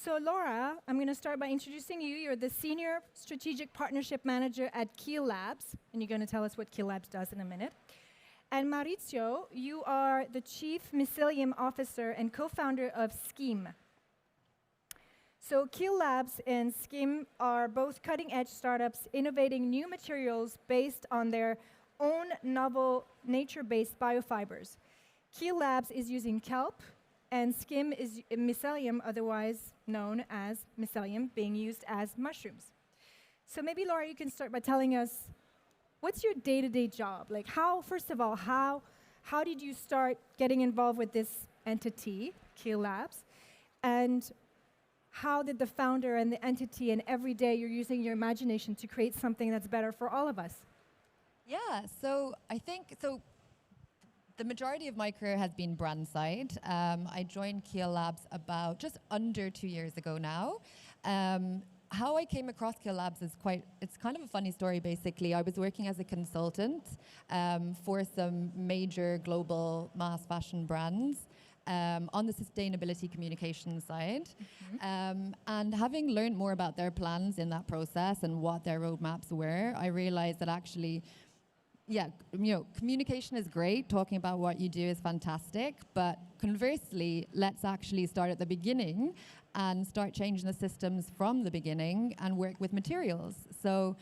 So Laura, I'm going to start by introducing you. You're the Senior Strategic Partnership Manager at Keel Labs, and you're going to tell us what Keel Labs does in a minute. And Maurizio, you are the Chief Mycelium Officer and co-founder of SQIM. So Keel Labs and SQIM are both cutting-edge startups innovating new materials based on their own novel nature-based biofibers. Keel Labs is using kelp, and SQIM is Mycelium, otherwise known as Mycelium, being used as mushrooms. So maybe, Laura, you can start by telling us, what's your day-to-day job? Like, first of all, how did you start getting involved with this entity, Keel Labs? And how did the founder and the entity and every day you're using your imagination to create something that's better for all of us? Yeah, so I think, the majority of my career has been brand side. I joined Keel Labs about just under 2 years ago now. How I came across Keel Labs is it's kind of a funny story, basically. I was working as a consultant for some major global mass fashion brands on the sustainability communication side. And having learned more about their plans in that process and what their roadmaps were, I realized that actually, communication is great, talking about what you do is fantastic, but conversely, let's actually start at the beginning and start changing the systems from the beginning and work with materials. So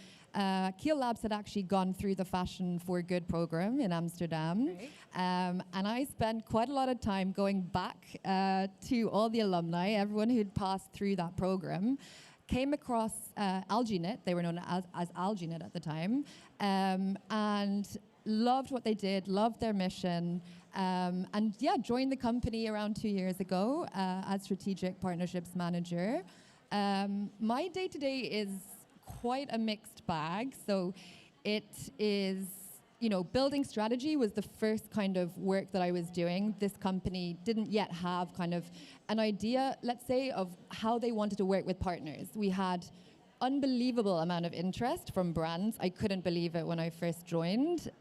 Keel Labs had actually gone through the Fashion for Good program in Amsterdam. Great. And I spent quite a lot of time going back to all the alumni, everyone who'd passed through that program, came across AlgaeKnit, they were known as AlgaeKnit at the time, and loved what they did, loved their mission, and joined the company around 2 years ago as Strategic Partnerships Manager. My day-to-day is quite a mixed bag, so it is, building strategy was the first kind of work that I was doing. This company didn't yet have kind of an idea, let's say, of how they wanted to work with partners. We had unbelievable amount of interest from brands. I couldn't believe it when I first joined.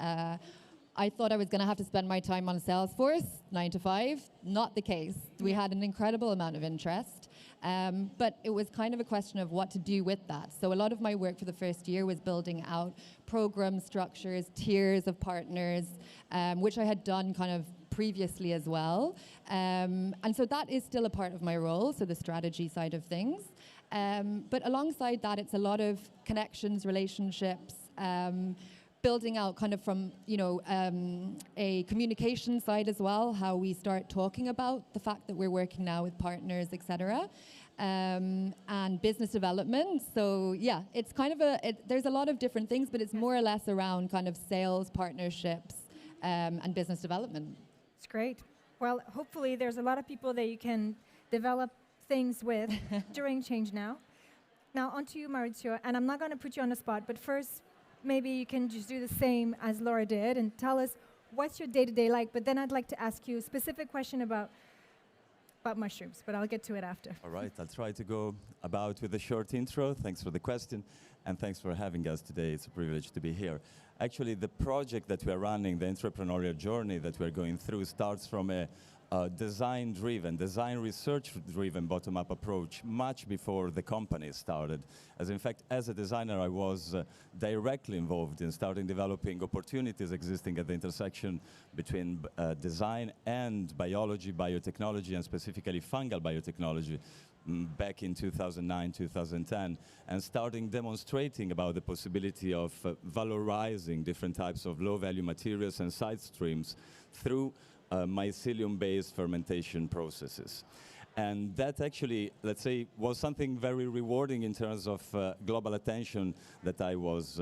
I thought I was going to have to spend my time on Salesforce, 9 to 5. Not the case. We had an incredible amount of interest. But it was kind of a question of what to do with that. So a lot of my work for the first year was building out program structures, tiers of partners, which I had done kind of previously as well. And so that is still a part of my role, so the strategy side of things. But alongside that, it's a lot of connections, relationships, building out kind of from, a communication side as well, how we start talking about the fact that we're working now with partners, et cetera, and business development. So yeah, it's kind of there's a lot of different things, but it's more or less around kind of sales, partnerships, and business development. It's great. Well, hopefully there's a lot of people that you can develop things with during ChangeNOW. Now on to you, Maurizio, and I'm not going to put you on the spot, but first, maybe you can just do the same as Laura did and tell us what's your day-to-day like, but then I'd like to ask you a specific question about mushrooms, but I'll get to it after. All right, I'll try to go about with a short intro. Thanks for the question, and thanks for having us today. It's a privilege to be here. Actually, the project that we're running, the entrepreneurial journey that we're going through, starts from a design-driven, design research-driven bottom-up approach much before the company started. As in fact, as a designer, I was directly involved in starting developing opportunities existing at the intersection between design and biology, biotechnology, and specifically fungal biotechnology back in 2009, 2010, and starting demonstrating about the possibility of valorizing different types of low-value materials and side streams through mycelium-based fermentation processes. And that actually, let's say, was something very rewarding in terms of global attention that I was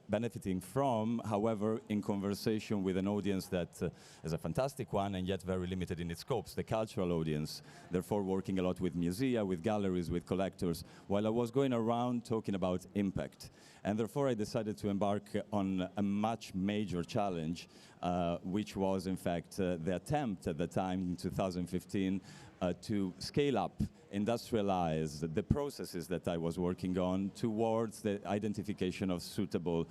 benefiting from. However, in conversation with an audience that is a fantastic one and yet very limited in its scopes, the cultural audience, therefore working a lot with musea, with galleries, with collectors, while I was going around talking about impact. And therefore, I decided to embark on a much major challenge, which was, in fact, the attempt at the time in 2015 to scale up, industrialize the processes that I was working on towards the identification of suitable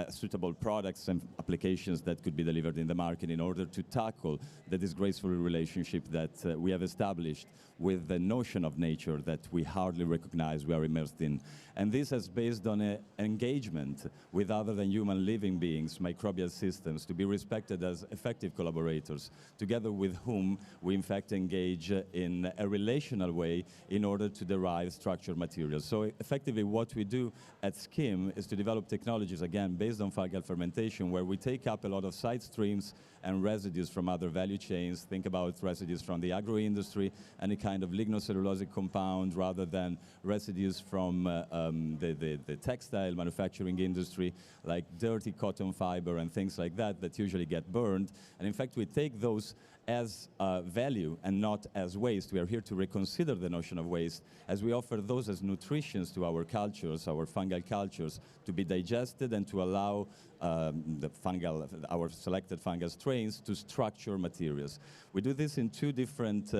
suitable products and applications that could be delivered in the market in order to tackle the disgraceful relationship that we have established with the notion of nature that we hardly recognize we are immersed in. And this is based on an engagement with other than human living beings, microbial systems, to be respected as effective collaborators, together with whom we in fact engage in a relational way in order to derive structured materials. So effectively what we do at SQIM is to develop technologies, again, based on fungal fermentation, where we take up a lot of side streams and residues from other value chains. Think about residues from the agro-industry, any kind of lignocellulosic compound, rather than residues from the textile manufacturing industry, like dirty cotton fiber and things like that, that usually get burned. And in fact, we take those as value and not as waste. We are here to reconsider the notion of waste, as we offer those as nutritions to our cultures, our fungal cultures, to be digested and to allow our selected fungal strains to structure materials. We do this in two different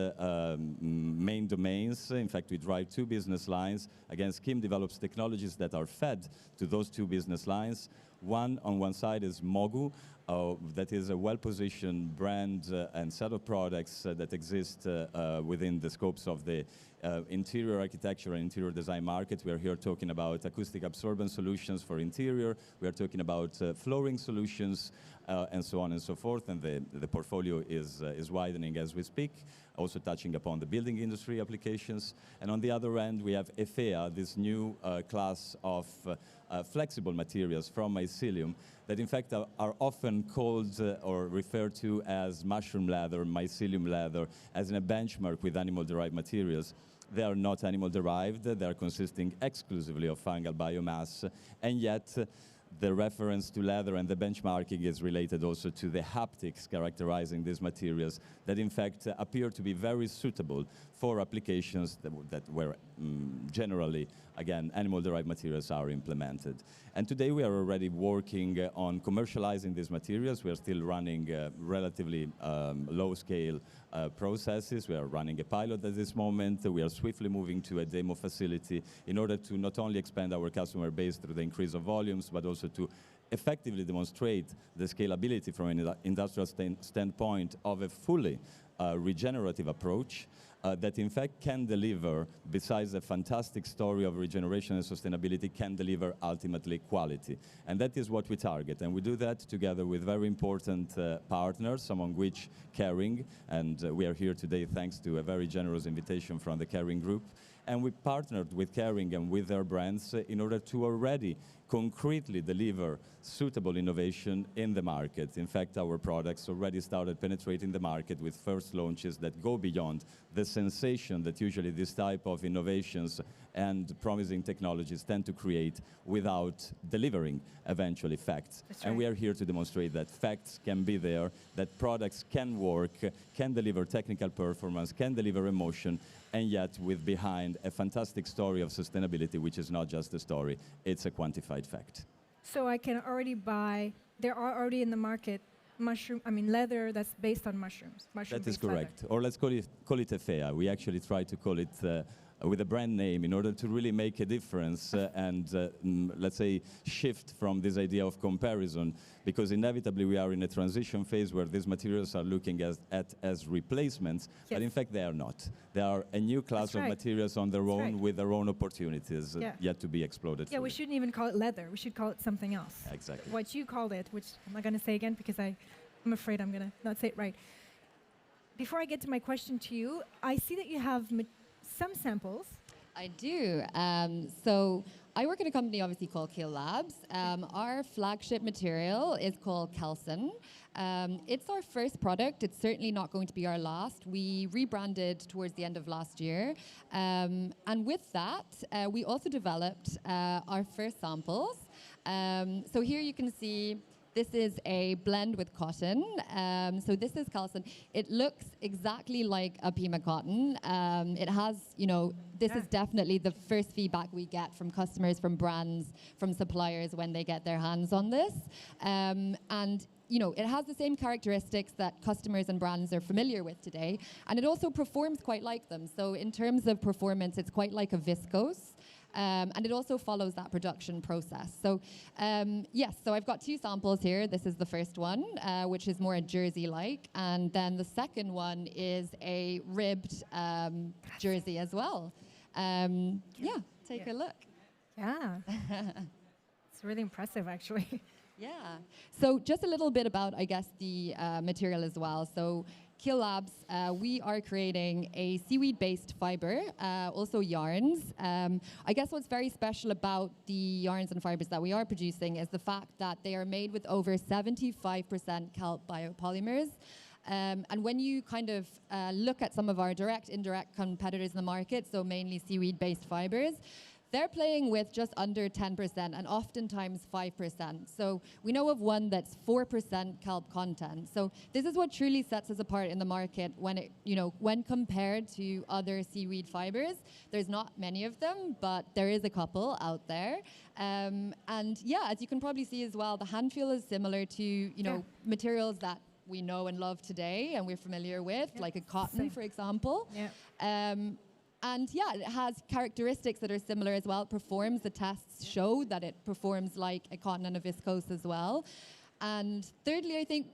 main domains. In fact, we drive two business lines. Again, SQIM develops technologies that are fed to those two business lines. One, on one side, is Mogu, that is a well-positioned brand and set of products that exist within the scopes of the interior architecture and interior design market. We are here talking about acoustic absorbent solutions for interior. We are talking about flooring solutions and so on and so forth. And the portfolio is widening as we speak, also touching upon the building industry applications. And on the other end, we have EFEA, this new class of flexible materials from Mycelium that in fact are often called or referred to as mushroom leather, mycelium leather, as in a benchmark with animal-derived materials. They are not animal-derived, they are consisting exclusively of fungal biomass, and yet the reference to leather and the benchmarking is related also to the haptics characterizing these materials that in fact appear to be very suitable for applications that where generally, again, animal-derived materials are implemented. And today we are already working on commercializing these materials. We are still running relatively low-scale processes. We are running a pilot at this moment. We are swiftly moving to a demo facility in order to not only expand our customer base through the increase of volumes, but also to effectively demonstrate the scalability from an industrial standpoint of a fully regenerative approach that in fact can deliver, besides a fantastic story of regeneration and sustainability, can deliver ultimately quality. And that is what we target. And we do that together with very important partners, among which Caring, and we are here today thanks to a very generous invitation from the Caring Group. And we partnered with Caring and with their brands in order to already concretely deliver suitable innovation in the market. In fact, our products already started penetrating the market with first launches that go beyond the sensation that usually this type of innovations and promising technologies tend to create without delivering eventually facts. That's and right. we are here to demonstrate that facts can be there, that products can work, can deliver technical performance, can deliver emotion, and yet with behind a fantastic story of sustainability, which is not just a story, it's a quantified fact. So I can already buy, there are already in the market leather that's based on mushrooms. That is correct. Or let's call it EFEA. We actually try to call it with a brand name in order to really make a difference and let's say shift from this idea of comparison, because inevitably we are in a transition phase where these materials are looking as replacements, yes. but in fact they are not. They are a new class of materials on their own with their own opportunities yet to be exploded. Yeah, we shouldn't even call it leather. We should call it something else. Exactly. What you called it, which I'm not going to say again because I'm afraid I'm going to not say it right. Before I get to my question to you, I see that you have some samples. I do. So I work at a company obviously called Keel Labs. Our flagship material is called calcin. It's our first product. It's certainly not going to be our last. We rebranded towards the end of last year. And with that, we also developed our first samples. So here you can see this is a blend with cotton. So this is calcin. It looks exactly like a Pima cotton. It has, this is definitely the first feedback we get from customers, from brands, from suppliers when they get their hands on this. And it has the same characteristics that customers and brands are familiar with today. And it also performs quite like them. So in terms of performance, it's quite like a viscose. And it also follows that production process. So yes, so I've got 2 samples here. This is the first one, which is more a jersey-like. And then the second one is a ribbed jersey as well. Yeah, take a look. Yeah. It's really impressive, actually. Yeah. So just a little bit about, I guess, the material as well. So Keel Labs, we are creating a seaweed-based fiber, also yarns. I guess what's very special about the yarns and fibers that we are producing is the fact that they are made with over 75% kelp biopolymers. And when you kind of look at some of our direct, indirect competitors in the market, so mainly seaweed-based fibers, they're playing with just under 10% and oftentimes 5%. So we know of one that's 4% kelp content. So this is what truly sets us apart in the market when compared to other seaweed fibers. There's not many of them, but there is a couple out there. And yeah, as you can probably see as well, the hand feel is similar to materials that we know and love today and we're familiar with, like a cotton, for example. And yeah, it has characteristics that are similar as well. It performs, the tests show that it performs like a cotton and a viscose as well. And thirdly, I think,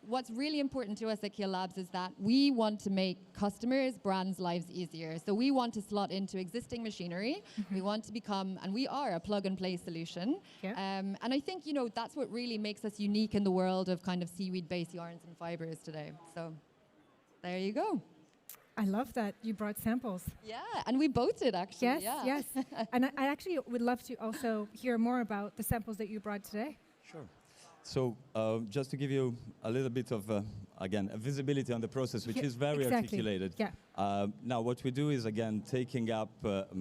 what's really important to us at Keel Labs is that we want to make customers, brands' lives easier. So we want to slot into existing machinery. We want to become, and we are, a plug-and-play solution. And I think, that's what really makes us unique in the world of kind of seaweed-based yarns and fibers today. So there you go. I love that you brought samples. Yeah, and we both did, actually. Yes. And I actually would love to also hear more about the samples that you brought today. Sure. So just to give you a little bit of, again, a visibility on the process, which is very articulated. Now, what we do is, again, taking up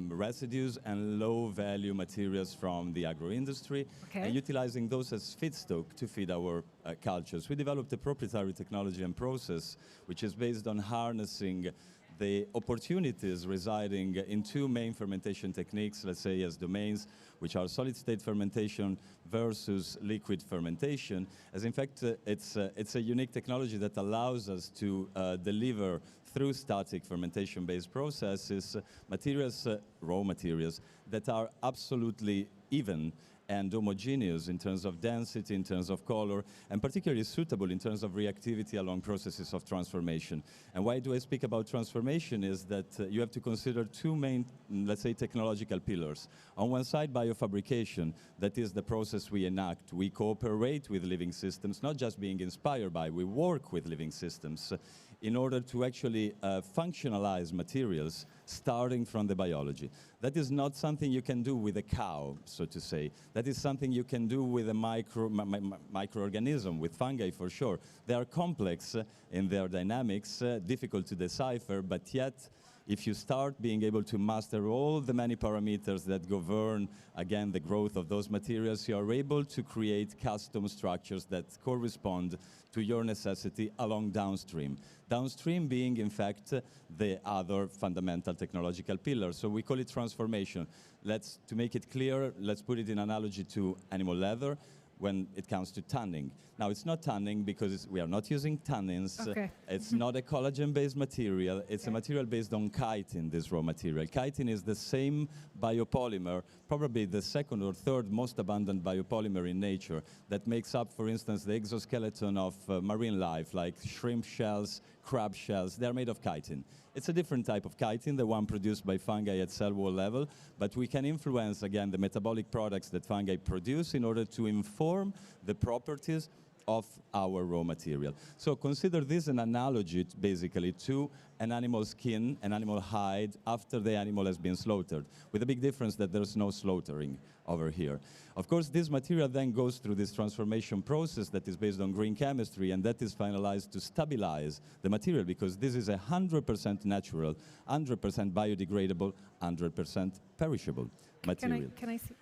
residues and low-value materials from the agro-industry and utilizing those as feedstock to feed our cultures. We developed a proprietary technology and process, which is based on harnessing the opportunities residing in 2 main fermentation techniques, let's say as domains, which are solid-state fermentation versus liquid fermentation. As in fact, it's a unique technology that allows us to deliver through static fermentation-based processes materials, raw materials, that are absolutely even and homogeneous in terms of density, in terms of color, and particularly suitable in terms of reactivity along processes of transformation. And why do I speak about transformation is that you have to consider 2 main, let's say, technological pillars. On one side, biofabrication, that is the process we enact. We cooperate with living systems, not just being inspired by, we work with living systems in order to actually functionalize materials starting from the biology. That is not something you can do with a cow, so to say. That is something you can do with a microorganism, with fungi for sure. They are complex in their dynamics, difficult to decipher, but yet if you start being able to master all the many parameters that govern, again, the growth of those materials, you are able to create custom structures that correspond to your necessity along downstream. Downstream being, in fact, the other fundamental technological pillar. So we call it transformation. To make it clear, let's put it in analogy to animal leather when it comes to tanning. Now, it's not tanning because we are not using tannins. It's not a collagen-based material. It's a material based on chitin, this raw material. Chitin is the same biopolymer, probably the 2nd or 3rd most abundant biopolymer in nature that makes up, for instance, the exoskeleton of marine life, like shrimp shells, crab shells. They're made of chitin. It's a different type of chitin, the one produced by fungi at cell wall level, but we can influence, again, the metabolic products that fungi produce in order to inform the properties of our raw material. So consider this an analogy, basically, to an animal skin, an animal hide, after the animal has been slaughtered, with the big difference that there's no slaughtering over here. Of course, this material then goes through this transformation process that is based on green chemistry, and that is finalized to stabilize the material, because this is 100% natural, 100% biodegradable, 100% perishable material. Can I see?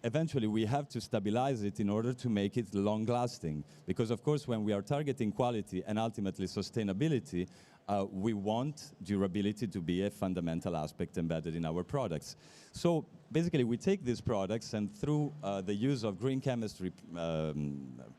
Eventually, we have to stabilize it in order to make it long-lasting. Because, of course, when we are targeting quality and ultimately sustainability, we want durability to be a fundamental aspect embedded in our products. So basically, we take these products and through the use of green chemistry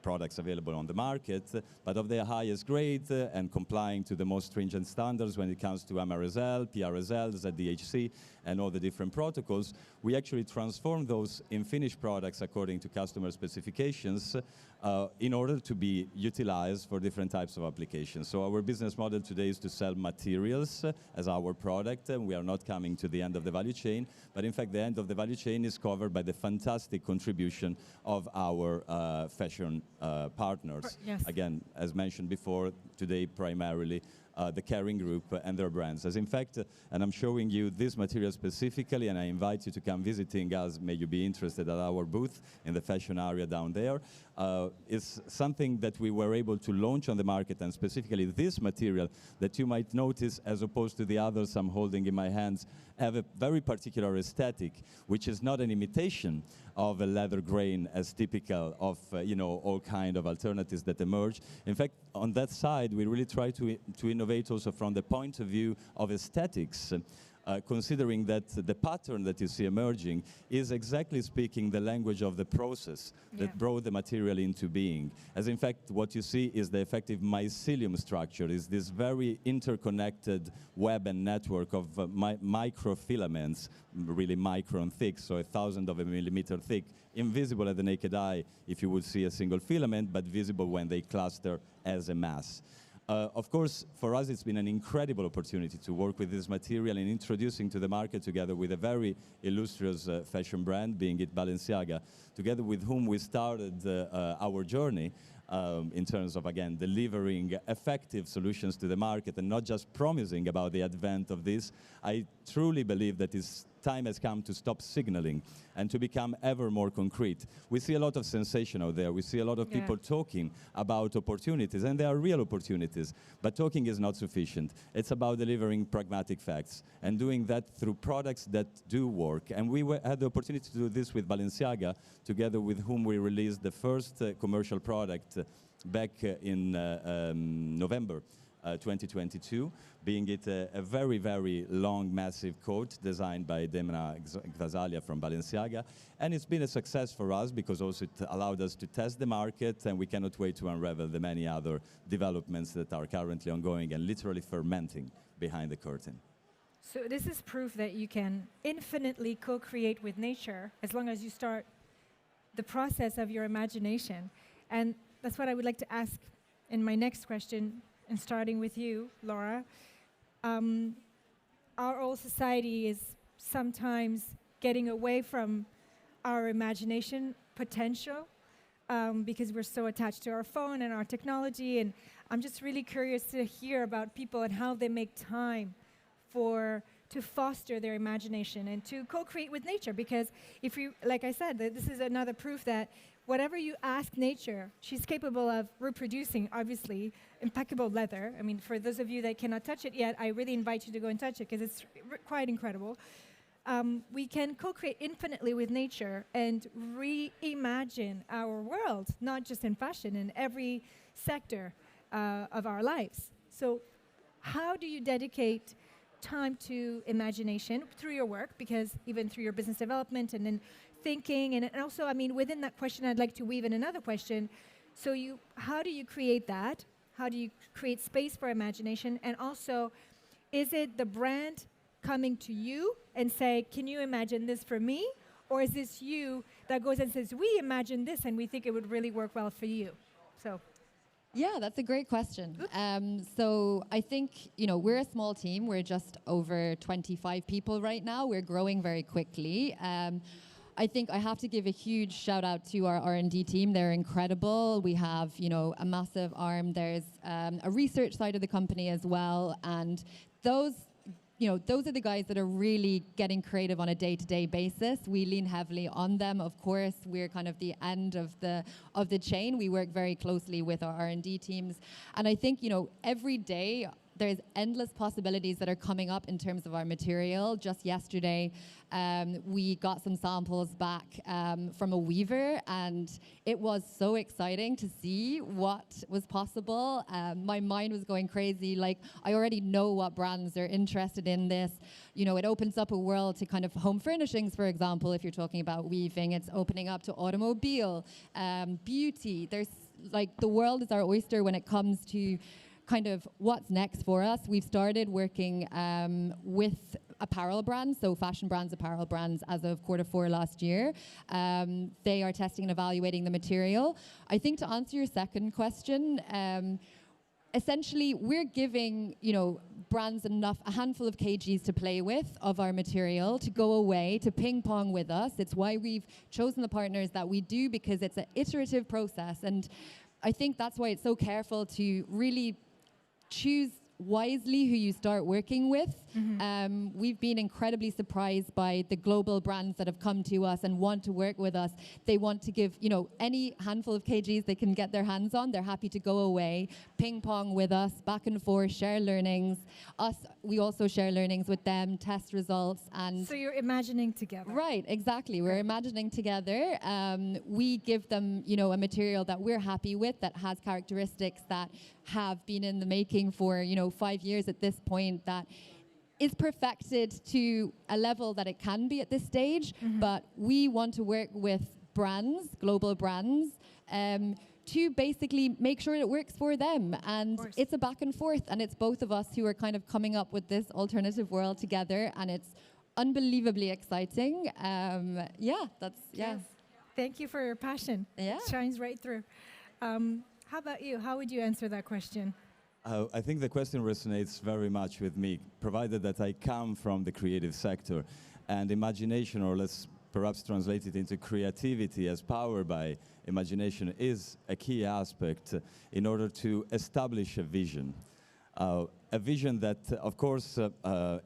products available on the market, but of the highest grade and complying to the most stringent standards when it comes to MRSL, PRSL, ZDHC, and all the different protocols, we actually transform those in finished products according to customer specifications in order to be utilized for different types of applications. So our business model today is to sell materials as our product. We are not coming to the end of the value chain, but in fact the end of the value chain is covered by the fantastic contribution of our fashion partners. Yes. Again, as mentioned before, today primarily the Kering Group and their brands. As in fact, and I'm showing you this material specifically, and I invite you to come visiting us, may you be interested at our booth in the fashion area down there. It's something that we were able to launch on the market, and specifically this material that you might notice, as opposed to the others I'm holding in my hands, have a very particular aesthetic, which is not an imitation of a leather grain as typical of all kind of alternatives that emerge. In fact, on that side, we really try to innovate also from the point of view of aesthetics. Considering that the pattern that you see emerging is exactly speaking the language of the process that brought the material into being. As in fact, what you see is the effective mycelium structure, is this very interconnected web and network of microfilaments, really micron thick, so 1,000 of a millimeter thick, invisible at the naked eye if you would see a single filament, but visible when they cluster as a mass. Of course, for us, it's been an incredible opportunity to work with this material and introducing to the market together with a very illustrious fashion brand, being it Balenciaga, together with whom we started our journey in terms of, again, delivering effective solutions to the market and not just promising about the advent of this. I truly believe that it's time has come to stop signaling and to become ever more concrete. We see a lot of sensation out there. We see a lot of people talking about opportunities, and there are real opportunities, but talking is not sufficient. It's about delivering pragmatic facts and doing that through products that do work. And we had the opportunity to do this with Balenciaga, together with whom we released the first commercial product back in November 2022, being it a very, very long, massive coat designed by Demna Gvasalia from Balenciaga. And it's been a success for us because also it allowed us to test the market, and we cannot wait to unravel the many other developments that are currently ongoing and literally fermenting behind the curtain. So this is proof that you can infinitely co-create with nature as long as you start the process of your imagination. And that's what I would like to ask in my next question. And starting with you, Laura, our old society is sometimes getting away from our imagination potential because we're so attached to our phone and our technology. And I'm just really curious to hear about people and how they make time to foster their imagination and to co-create with nature. Because if you, like I said, this is another proof that whatever you ask nature, she's capable of reproducing, obviously, impeccable leather. I mean, for those of you that cannot touch it yet, I really invite you to go and touch it because it's quite incredible. We can co-create infinitely with nature and reimagine our world, not just in fashion, in every sector of our lives. So how do you dedicate time to imagination through your work, because even through your business development and then thinking, and also, I mean, within that question, I'd like to weave in another question. So how do you create that? How do you create space for imagination? And also, is it the brand coming to you and say, can you imagine this for me? Or is this you that goes and says, we imagine this and we think it would really work well for you? So. Yeah, that's a great question. So I think, we're a small team. We're just over 25 people right now. We're growing very quickly. I think I have to give a huge shout out to our R&D team. They're incredible. We have, a massive arm. There's a research side of the company as well. And those are the guys that are really getting creative on a day-to-day basis. We lean heavily on them. Of course, we're kind of the end of the chain. We work very closely with our R&D teams. And I think, every day there's endless possibilities that are coming up in terms of our material. Just yesterday, we got some samples back from a weaver, and it was so exciting to see what was possible. My mind was going crazy. Like, I already know what brands are interested in this. You know, it opens up a world to kind of home furnishings, for example, if you're talking about weaving. It's opening up to automobile, beauty. There's, like, the world is our oyster when it comes to kind of what's next for us. We've started working with apparel brands, so fashion brands, apparel brands, as of Q4 last year. They are testing and evaluating the material. I think to answer your second question, essentially we're giving, you know, brands a handful of kgs to play with of our material, to go away, to ping pong with us. It's why we've chosen the partners that we do, because it's an iterative process. And I think that's why it's so careful to really choose wisely who you start working with. We've been incredibly surprised by the global brands that have come to us and want to work with us. They want to give, you know, any handful of kgs they can get their hands on. They're happy to go away, ping pong with us, back and forth, share learnings. We also share learnings with them, test results. And so you're imagining together. Right, exactly. We're imagining together. We give them, you know, a material that we're happy with, that has characteristics that have been in the making for, you know, 5 years at this point, that is perfected to a level that it can be at this stage. But we want to work with brands, global brands, to basically make sure it works for them. And it's a back and forth, and it's both of us who are kind of coming up with this alternative world together, and it's unbelievably exciting. Yes. Thank you for your passion. Yeah. It shines right through. How about you? How would you answer that question? I think the question resonates very much with me, provided that I come from the creative sector. And imagination, or let's perhaps translate it into creativity as powered by imagination, is a key aspect in order to establish a vision. A vision that, of course,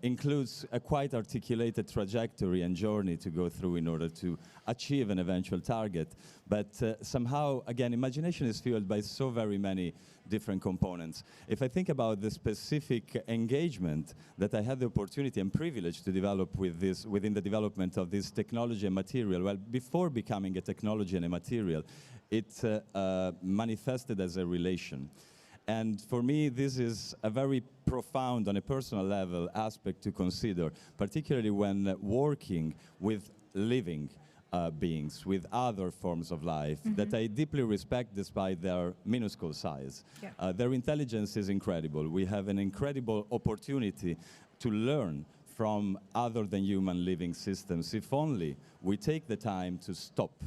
includes a quite articulated trajectory and journey to go through in order to achieve an eventual target. But somehow, again, imagination is fueled by so very many different components. If I think about the specific engagement that I had the opportunity and privilege to develop with this, within the development of this technology and material, well, before becoming a technology and a material, it manifested as a relation. And for me, this is a very profound, on a personal level, aspect to consider, particularly when working with living beings, with other forms of life that I deeply respect despite their minuscule size. Their intelligence is incredible. We have an incredible opportunity to learn from other than human living systems, if only we take the time to stop.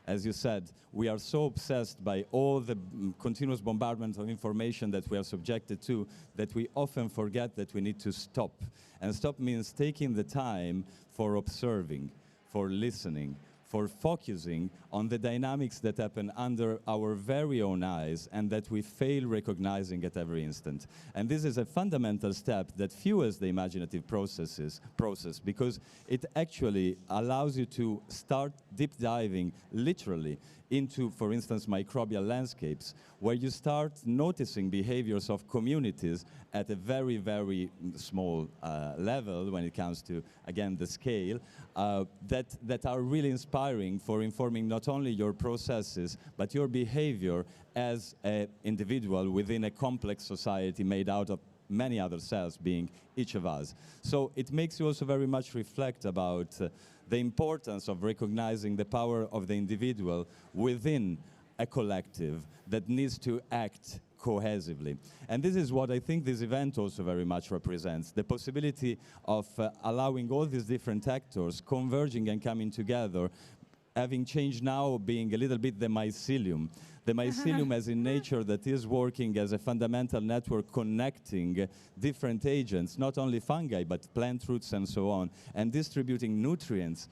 As you said, we are so obsessed by all the continuous bombardment of information that we are subjected to that we often forget that we need to stop. And stop means taking the time for observing, for listening, for focusing on the dynamics that happen under our very own eyes and that we fail recognizing at every instant. And this is a fundamental step that fuels the imaginative process, because it actually allows you to start deep diving literally into, for instance, microbial landscapes, where you start noticing behaviors of communities at a very, very small level when it comes to, again, the scale, that are really inspiring for informing not only your processes, but your behavior as an individual within a complex society made out of many other cells, being each of us. So it makes you also very much reflect about the importance of recognizing the power of the individual within a collective that needs to act cohesively. And this is what I think this event also very much represents, the possibility of allowing all these different actors converging and coming together, having ChangeNOW being a little bit the mycelium. The mycelium as in nature that is working as a fundamental network connecting different agents, not only fungi, but plant roots and so on, and distributing nutrients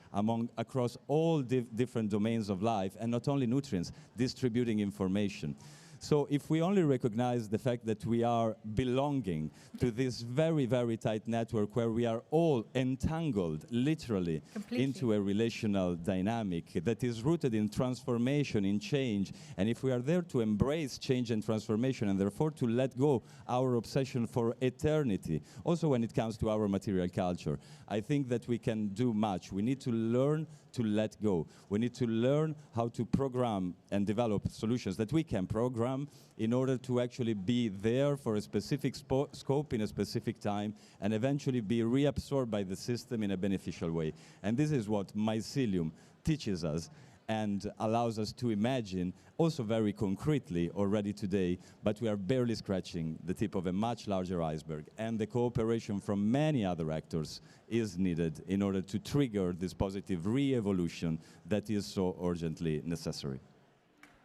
across all different domains of life, and not only nutrients, distributing information. So if we only recognize the fact that we are belonging to this very, very tight network where we are all entangled, literally, Completely. into a relational dynamic that is rooted in transformation, in change, and if we are there to embrace change and transformation and therefore to let go our obsession for eternity, also when it comes to our material culture, I think that we can do much. We need to learn to let go. We need to learn how to program and develop solutions that we can program in order to actually be there for a specific scope in a specific time and eventually be reabsorbed by the system in a beneficial way. And this is what Mycelium teaches us and allows us to imagine also very concretely already today, but we are barely scratching the tip of a much larger iceberg. And the cooperation from many other actors is needed in order to trigger this positive re-evolution that is so urgently necessary.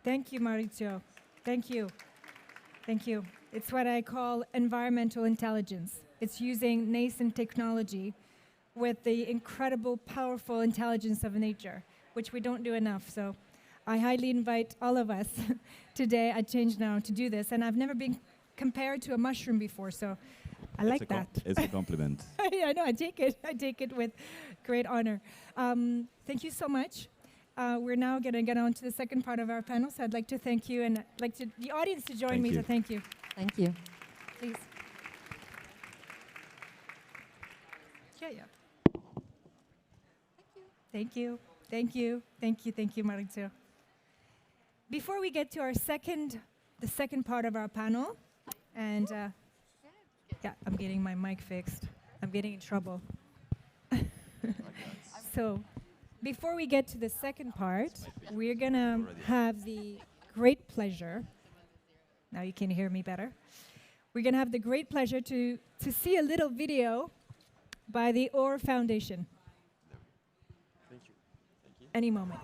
Thank you, Maurizio. Thank you. Thank you. It's what I call environmental intelligence. It's using nascent technology with the incredible, powerful intelligence of nature, which we don't do enough. So I highly invite all of us today at ChangeNOW to do this. And I've never been compared to a mushroom before, so I like that. It's a compliment. I know, I take it. I take it with great honor. Thank you so much. We're now going to get on to the second part of our panel, so I'd like to thank you, and I'd like the audience to join me, so thank you. Thank you. Please. Yeah. Thank you. Thank you. Thank you. Thank you, Maurizio. Before we get to our the second part of our panel, and yeah, I'm getting my mic fixed. I'm getting in trouble. So, before we get to the second part, we're gonna have the great pleasure. Now you can hear me better. We're gonna have the great pleasure to see a little video by the OR Foundation. Thank you. Thank you. Any moment.